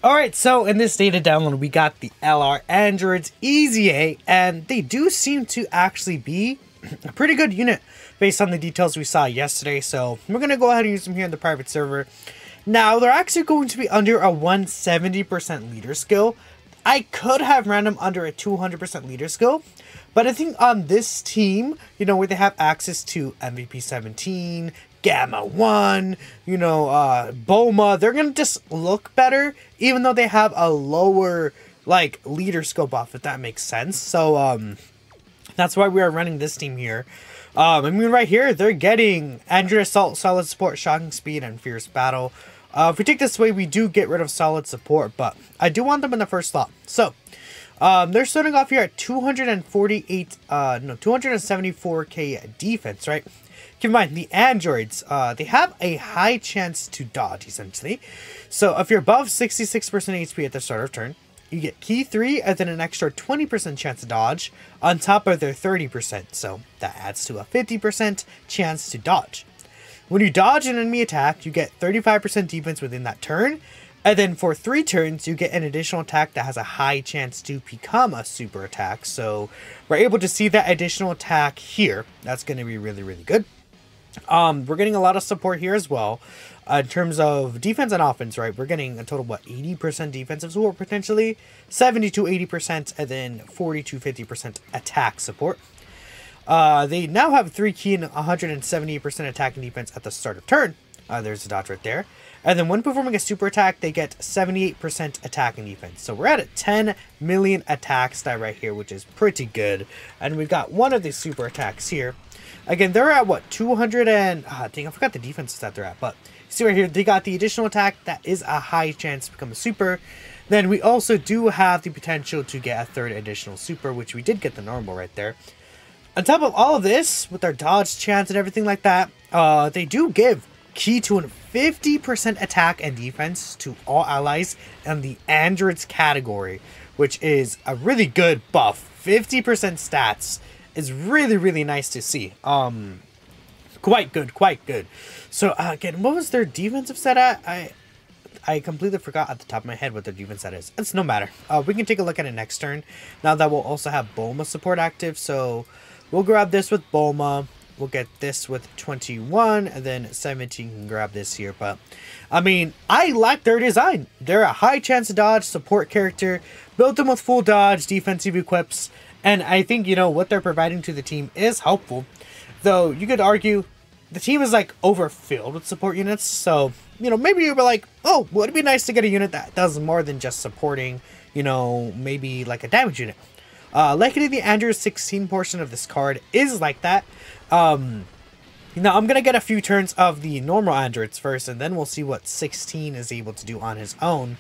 Alright, so in this data download, we got the LR Androids Easy 8, and they do seem to actually be a pretty good unit based on the details we saw yesterday. So we're going to go ahead and use them here in the private server. Now, they're actually going to be under a 170% leader skill. I could have ran them under a 200% leader skill, but I think on this team, you know, where they have access to MVP 17, Gamma 1, you know, Boma, they're going to just look better, even though they have a lower, like, leader skill buff, if that makes sense. So, that's why we are running this team here. I mean, right here, they're getting Android Assault, Solid Support, Shocking Speed, and Fierce Battle. If we take this away, we do get rid of Solid Support, but I do want them in the first slot. So, they're starting off here at 274k defense, right? Keep in mind, the androids, they have a high chance to dodge, essentially. So if you're above 66% HP at the start of turn, you get key 3 and then an extra 20% chance to dodge on top of their 30%. So that adds to a 50% chance to dodge. When you dodge an enemy attack, you get 35% defense within that turn. And then for 3 turns, you get an additional attack that has a high chance to become a super attack. So we're able to see that additional attack here. That's going to be really, really good. We're getting a lot of support here as well. In terms of defense and offense, right? We're getting a total of, what, 80% defensive support potentially, 70 to 80%, and then 40 to 50% attack support. They now have 3 key and 178% attack and defense at the start of turn. There's a dodge right there. And then when performing a super attack, they get 78% attack and defense. So we're at a 10 million attack stat right here, which is pretty good. And we've got one of these super attacks here. Again, they're at what, 200 and... dang, I forgot the defense that they're at. But see right here, they got the additional attack that is a high chance to become a super. Then we also do have the potential to get a third additional super, which we did get the normal right there. On top of all of this, with their dodge chance and everything like that, they do give key to a 50% attack and defense to all allies in the androids category, which is a really good buff. 50% stats is really, really nice to see. Quite good, quite good. So again, what was their defensive set at? I completely forgot at the top of my head what their defense set is. It's no matter. We can take a look at it next turn. Now that we'll also have Boma support active, so we'll grab this with Boma. We'll get this with 21, and then 17 can grab this here. But, I mean, I like their design. They're a high chance to dodge support character. Built them with full dodge, defensive equips. And I think, you know, what they're providing to the team is helpful. Though, you could argue the team is, like, overfilled with support units. So, you know, maybe you were like, oh, well, it'd be nice to get a unit that does more than just supporting, you know, maybe like a damage unit. Luckily, the Android 16 portion of this card is like that. Now, I'm going to get a few turns of the normal androids first, and then we'll see what 16 is able to do on his own.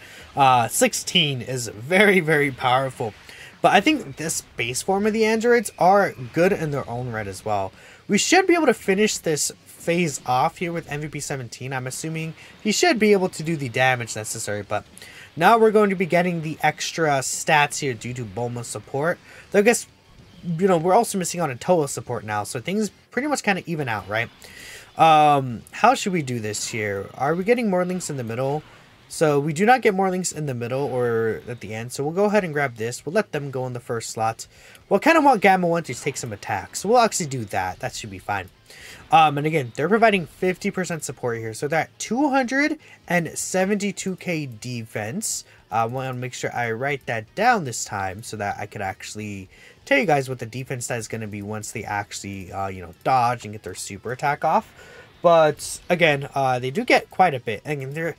16 is very, very powerful. But I think this base form of the androids are good in their own right as well. We should be able to finish this phase off here with MVP 17. I'm assuming he should be able to do the damage necessary, but now we're going to be getting the extra stats here due to Bulma's support. Though I guess, you know, we're also missing on a Toa support now, so things pretty much kind of even out, right? How should we do this here? Are we getting more links in the middle? So we do not get more links in the middle or at the end, so we'll go ahead and grab this. We'll let them go in the first slot. We'll kind of want Gamma 1 to take some attacks, so we'll actually do that. That should be fine. And again, they're providing 50% support here, so they're at 272k defense. I want to make sure I write that down this time so that I could actually tell you guys what the defense that is going to be once they actually, you know, dodge and get their super attack off. But again, they do get quite a bit. And they're,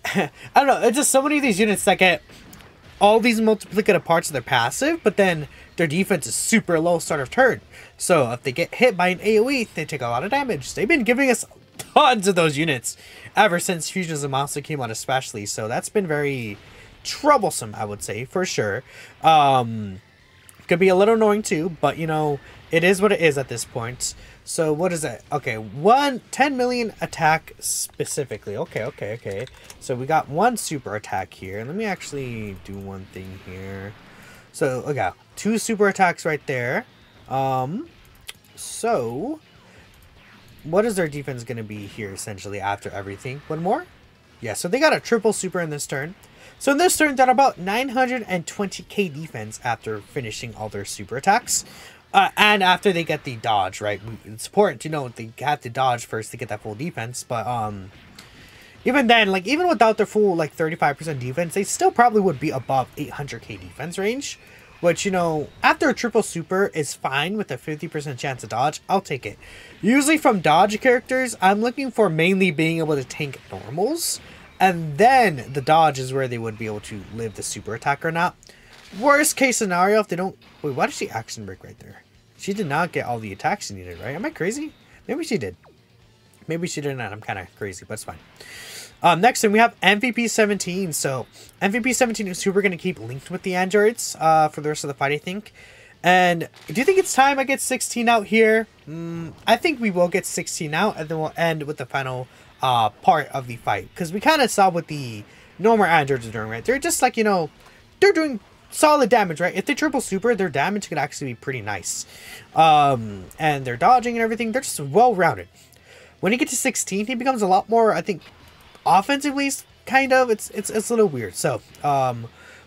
I don't know, it's just so many of these units that get all these multiplicative parts of their passive, but then their defense is super low start of turn. So if they get hit by an AoE, they take a lot of damage. They've been giving us tons of those units ever since Fusions of Monster came out especially. So that's been very troublesome, I would say, for sure. Could be a little annoying too, but you know, it is what it is at this point. So what is that? Okay, 10 million attack specifically. Okay. So we got one super attack here. Let me actually do one thing here. So okay, 2 super attacks right there. So what is their defense going to be here essentially after everything? One more? Yeah, so they got a triple super in this turn. So in this turn, they're about 920k defense after finishing all their super attacks. And after they get the dodge, right? It's important to know they have to dodge first to get that full defense. But even then, like, even without their full, like, 35% defense, they still probably would be above 800k defense range. Which, you know, after a triple super is fine with a 50% chance to dodge. I'll take it. Usually from dodge characters, I'm looking for mainly being able to tank normals. And then the dodge is where they would be able to live the super attack or not. Worst case scenario, if they don't... Wait, why did she action break right there? She did not get all the attacks she needed, right? Am I crazy? Maybe she did. Maybe she did not. I'm kind of crazy, but it's fine. Next thing, we have MVP 17. So, MVP 17 is who we're going to keep linked with the androids for the rest of the fight, I think. And do you think it's time I get 16 out here? I think we will get 16 out, and then we'll end with the final part of the fight. Because we kind of saw what the normal androids are doing, right? They're just like, you know, they're doing solid damage, right? If they triple super, their damage could actually be pretty nice. And they're dodging and everything. They're just well-rounded. When you get to 16, he becomes a lot more, I think, offensively, kind of. It's a little weird. So,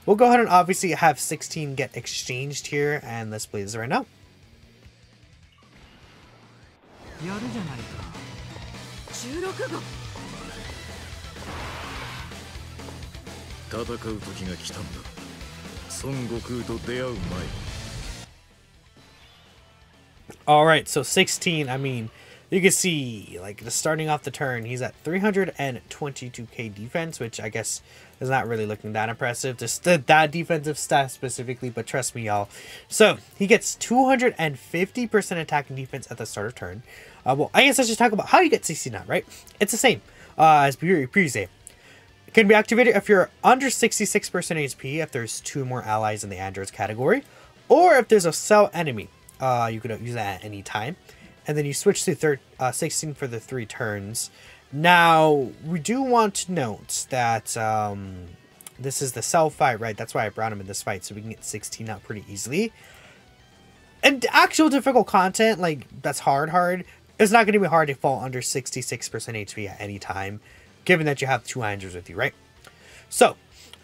we'll go ahead and obviously have 16 get exchanged here. And let's play this right now. 戦う時が来たんだ。孫悟空と出会う前。 Alright, so 16, I mean, you can see, like, starting off the turn, he's at 322k defense, which I guess is not really looking that impressive. Just that defensive stat specifically, but trust me, y'all. So, he gets 250% attack and defense at the start of turn. Well, I guess I should talk about how you get 16 out, right? It's the same as previously. It can be activated if you're under 66% HP, if there's 2 more allies in the androids category, or if there's a cell enemy. You could use that at any time. And then you switch to 16 for the 3 turns. Now, we do want to note that this is the cell fight, right? That's why I brought him in this fight, so we can get 16 out pretty easily. And actual difficult content, like, that's hard, it's not going to be hard to fall under 66% HP at any time, given that you have 2 androids with you, right? So,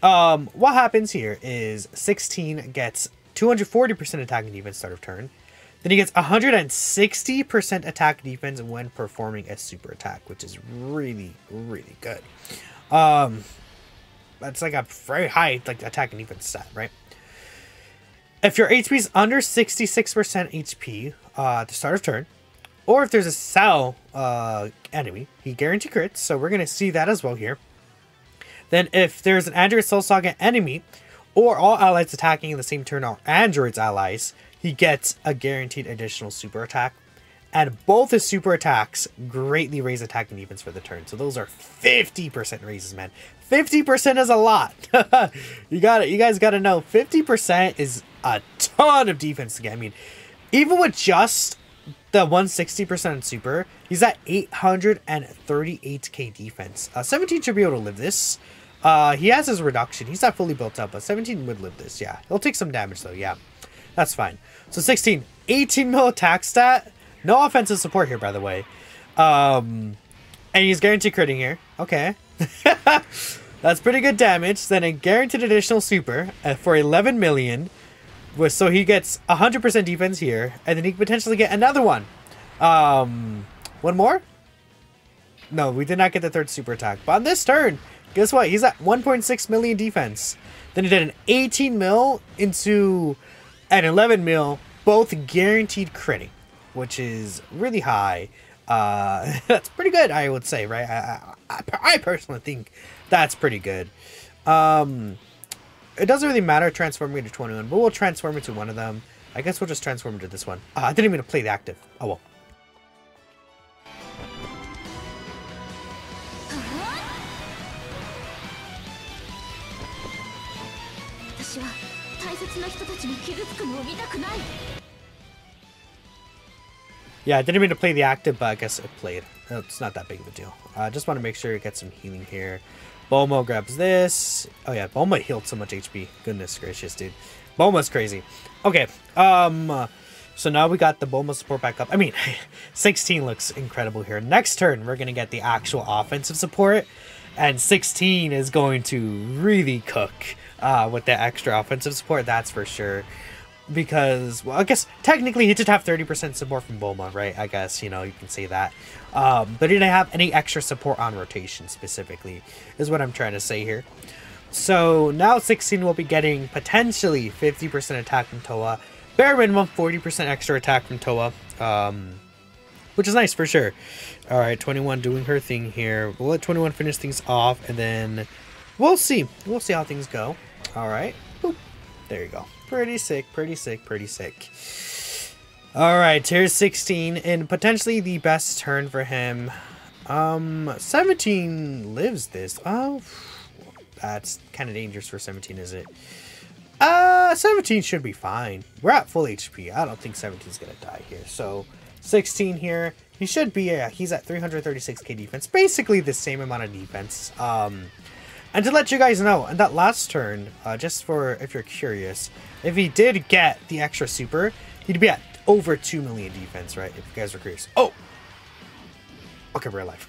what happens here is 16 gets 240% attack and defense start of turn. Then he gets 160% attack defense when performing a super attack, which is really, really good. That's like a very high like attack and defense stat, right? If your HP is under 66% HP at the start of turn, or if there's a cell enemy, he guarantees crits, so we're going to see that as well here. Then if there's an Android Soul Saga enemy, or all allies attacking in the same turn are Android's allies, he gets a guaranteed additional super attack. And both his super attacks greatly raise attack and defense for the turn. So those are 50% raises, man. 50% is a lot. You guys gotta know, 50% is a ton of defense to get. I mean, even with just the 160% super, he's at 838k defense. 17 should be able to live this. He has his reduction. He's not fully built up, but 17 would live this, yeah. He'll take some damage, though, yeah. That's fine. So 16, 18 mil attack stat. No offensive support here, by the way. And he's guaranteed critting here. Okay. That's pretty good damage. Then a guaranteed additional super for 11 million. So he gets 100% defense here. And then he can potentially get another one. One more? No, we did not get the 3rd super attack. But on this turn, guess what? He's at 1.6 million defense. Then he did an 18 mil into an 11 mil, both guaranteed critting, which is really high. That's pretty good, I would say, right? I personally think that's pretty good. It doesn't really matter transforming into 21, but we'll transform into one of them. I guess we'll just transform into this one. I didn't even play the active. Oh well. Yeah, I didn't mean to play the active, but I guess it played. It's not that big of a deal. I just want to make sure you get some healing here. Bulma grabs this. Oh yeah, Bulma healed so much HP. Goodness gracious, dude. Bulma's crazy. Okay, so now we got the Bulma support back up. I mean, 16 looks incredible here. Next turn, we're going to get the actual offensive support. And 16 is going to really cook with the extra offensive support, that's for sure. Because, well, I guess technically he did have 30% support from Bulma, right? I guess, you know, you can say that. But he didn't have any extra support on rotation specifically, is what I'm trying to say here. So now 16 will be getting potentially 50% attack from Toa. Bare minimum 40% extra attack from Toa. Which is nice for sure. Alright, 21 doing her thing here. We'll let 21 finish things off, and then we'll see. We'll see how things go. Alright. Boop. There you go. Pretty sick, pretty sick, pretty sick. Alright, here's 16, and potentially the best turn for him. 17 lives this. Oh, that's kind of dangerous for 17, is it? 17 should be fine. We're at full HP. I don't think 17's gonna die here. So 16 here. He should be, he's at 336k defense. Basically the same amount of defense. And to let you guys know, in that last turn, just for if you're curious, if he did get the extra super, he'd be at over 2 million defense, right? If you guys are curious. Oh! Okay, we're alive.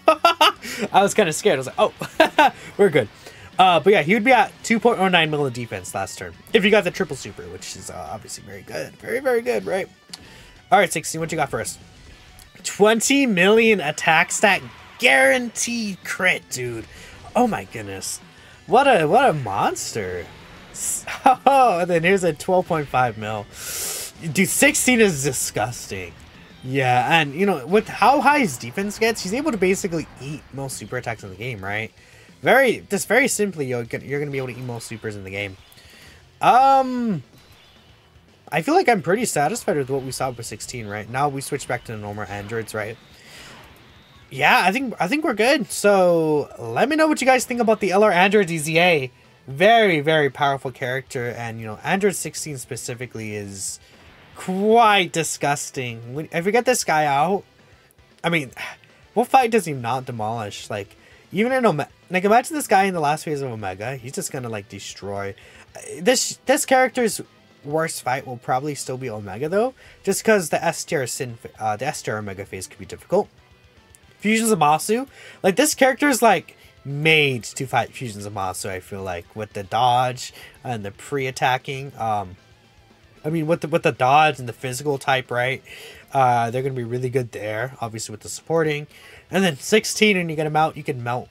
I was kind of scared. I was like, oh, we're good. But yeah, he would be at 2.09 million defense last turn. If you got the triple super, which is obviously very good. Very, very good, right? Alright, 16, what you got for us? 20 million attack stat guaranteed crit, dude. Oh my goodness. What a monster. Oh, and then here's a 12.5 mil. Dude, 16 is disgusting. Yeah, and you know, with how high his defense gets, he's able to basically eat most super attacks in the game, right? Just very simply, you're gonna be able to eat most supers in the game. I feel like I'm pretty satisfied with what we saw with 16, right? Now we switch back to the normal androids, right? Yeah, I think we're good. So let me know what you guys think about the LR Android DZA. Very, very powerful character, and you know, Android 16 specifically is quite disgusting. If we get this guy out, I mean, what fight does he not demolish? Like, even in Omega, like imagine this guy in the last phase of Omega, he's just gonna like destroy. This character's worst fight will probably still be Omega though, just because the S tier Omega phase could be difficult. Fusion Zamasu, like this character is like made to fight Fusion Zamasu. I feel like with the dodge and the pre-attacking. I mean with the dodge and the physical type, right? They're gonna be really good there. Obviously with the supporting, and then 16, and you get him out. You can melt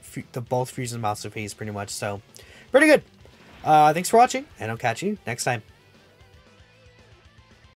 both Fusion Zamasu phase pretty much. So pretty good. Thanks for watching, and I'll catch you next time.